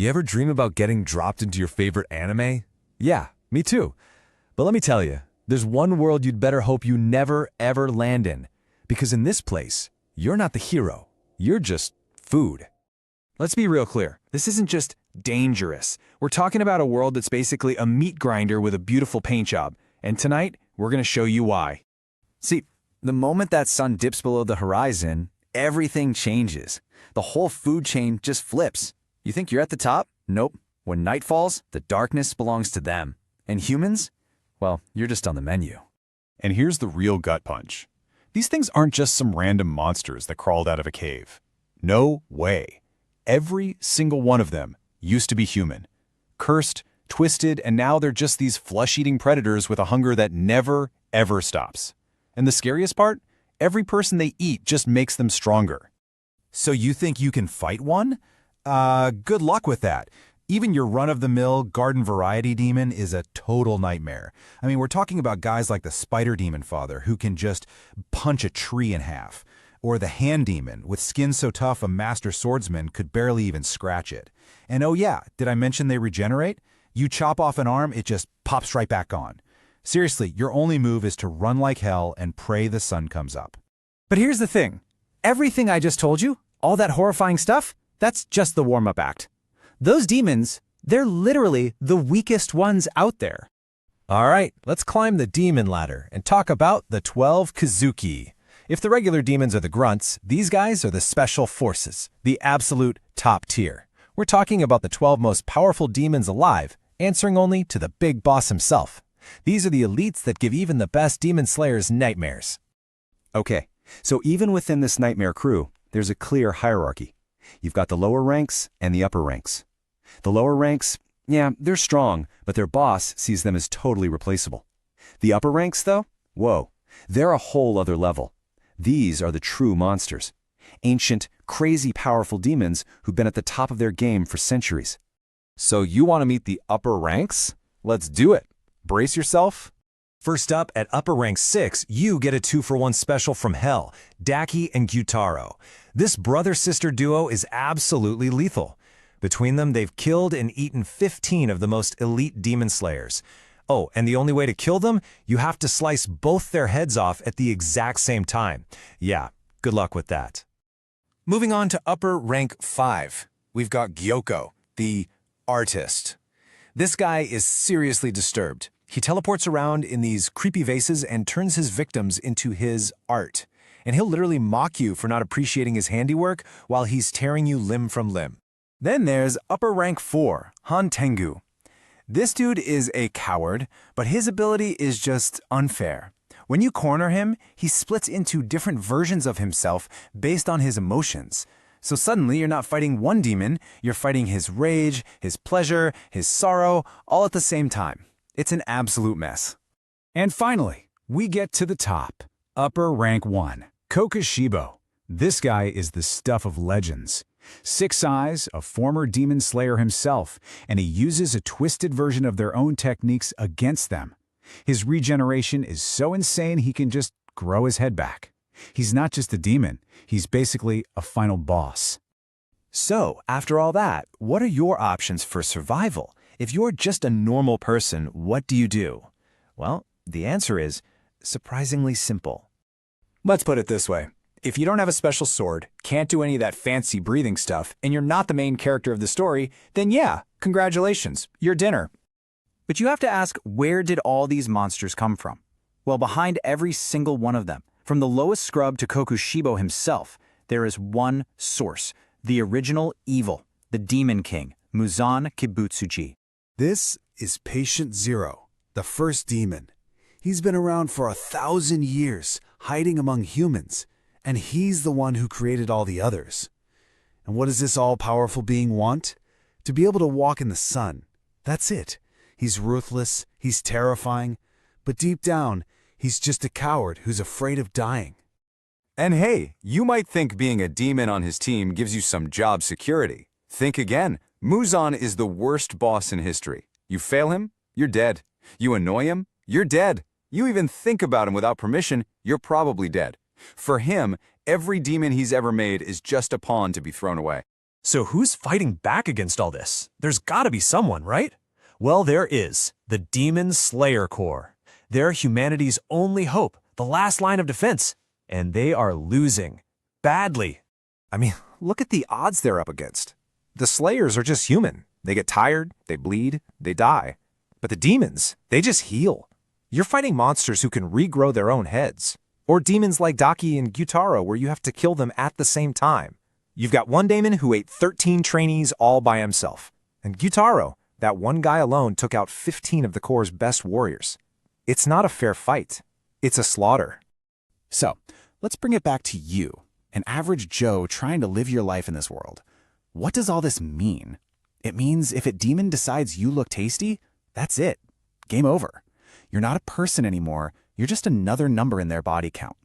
You ever dream about getting dropped into your favorite anime? Yeah, me too. But let me tell you, there's one world you'd better hope you never, ever land in. Because in this place, you're not the hero. You're just food. Let's be real clear. This isn't just dangerous. We're talking about a world that's basically a meat grinder with a beautiful paint job. And tonight, we're going to show you why. See, the moment that sun dips below the horizon, everything changes. The whole food chain just flips. You think you're at the top? Nope. When night falls, the darkness belongs to them. And humans? Well, you're just on the menu. And here's the real gut punch. These things aren't just some random monsters that crawled out of a cave. No way. Every single one of them used to be human. Cursed, twisted, and now they're just these flesh-eating predators with a hunger that never, ever stops. And the scariest part? Every person they eat just makes them stronger. So you think you can fight one? Good luck with that. Even your run-of-the-mill garden variety demon is a total nightmare. I mean, we're talking about guys like the spider demon father who can just punch a tree in half, or the hand demon with skin so tough a master swordsman could barely even scratch it. And oh yeah, did I mention they regenerate? You chop off an arm, it just pops right back on. Seriously, your only move is to run like hell and pray the sun comes up. But here's the thing. Everything I just told you, all that horrifying stuff, that's just the warm-up act. Those demons, they're literally the weakest ones out there. All right, let's climb the demon ladder and talk about the 12 Kazuki. If the regular demons are the grunts, these guys are the special forces, the absolute top tier. We're talking about the 12 most powerful demons alive, answering only to the big boss himself. These are the elites that give even the best demon slayers nightmares. Okay, so even within this nightmare crew, there's a clear hierarchy. You've got the lower ranks and the upper ranks. The lower ranks, yeah, they're strong, but their boss sees them as totally replaceable. The upper ranks, though, whoa, they're a whole other level. These are the true monsters. Ancient, crazy powerful demons who've been at the top of their game for centuries. So you want to meet the upper ranks? Let's do it. Brace yourself. First up, at upper rank 6, you get a 2-for-1 special from Hell, Daki and Gyutaro. This brother-sister duo is absolutely lethal. Between them, they've killed and eaten 15 of the most elite demon slayers. Oh, and the only way to kill them? You have to slice both their heads off at the exact same time. Yeah, good luck with that. Moving on to upper rank 5, we've got Gyoko, the artist. This guy is seriously disturbed. He teleports around in these creepy vases and turns his victims into his art. And he'll literally mock you for not appreciating his handiwork while he's tearing you limb from limb. Then there's upper rank 4, Han Tengu. This dude is a coward, but his ability is just unfair. When you corner him, he splits into different versions of himself based on his emotions. So suddenly you're not fighting one demon, you're fighting his rage, his pleasure, his sorrow, all at the same time. It's an absolute mess. And finally, we get to the top. Upper rank 1, Kokushibo. This guy is the stuff of legends. 6 eyes, a former demon slayer himself, and he uses a twisted version of their own techniques against them. His regeneration is so insane he can just grow his head back. He's not just a demon, he's basically a final boss. So, after all that, what are your options for survival? If you're just a normal person, what do you do? Well, the answer is surprisingly simple. Let's put it this way. If you don't have a special sword, can't do any of that fancy breathing stuff, and you're not the main character of the story, then yeah, congratulations, you're dinner. But you have to ask, where did all these monsters come from? Well, behind every single one of them, from the lowest scrub to Kokushibo himself, there is one source, the original evil, the Demon King, Muzan Kibutsuji. This is Patient Zero, the first demon. He's been around for 1,000 years, hiding among humans, and he's the one who created all the others. And what does this all-powerful being want? To be able to walk in the sun. That's it. He's ruthless, he's terrifying, but deep down, he's just a coward who's afraid of dying. And hey, you might think being a demon on his team gives you some job security. Think again. Muzan is the worst boss in history. You fail him, you're dead. You annoy him, you're dead. You even think about him without permission, you're probably dead. For him, every demon he's ever made is just a pawn to be thrown away. So who's fighting back against all this? There's gotta be someone, right? Well, there is. The Demon Slayer Corps. They're humanity's only hope, the last line of defense. And they are losing. Badly. I mean, look at the odds they're up against. The Slayers are just human. They get tired, they bleed, they die. But the demons, they just heal. You're fighting monsters who can regrow their own heads. Or demons like Daki and Gyutaro where you have to kill them at the same time. You've got one daemon who ate 13 trainees all by himself. And Gyutaro, that one guy alone, took out 15 of the Corps' best warriors. It's not a fair fight. It's a slaughter. So, let's bring it back to you, an average Joe trying to live your life in this world. What does all this mean? It means if a demon decides you look tasty, that's it. Game over. You're not a person anymore. You're just another number in their body count.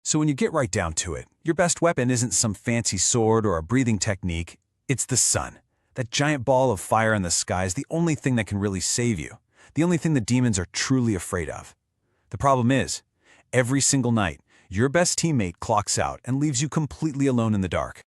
So when you get right down to it, your best weapon isn't some fancy sword or a breathing technique. It's the sun. That giant ball of fire in the sky is the only thing that can really save you. The only thing the demons are truly afraid of. The problem is, every single night, your best teammate clocks out and leaves you completely alone in the dark.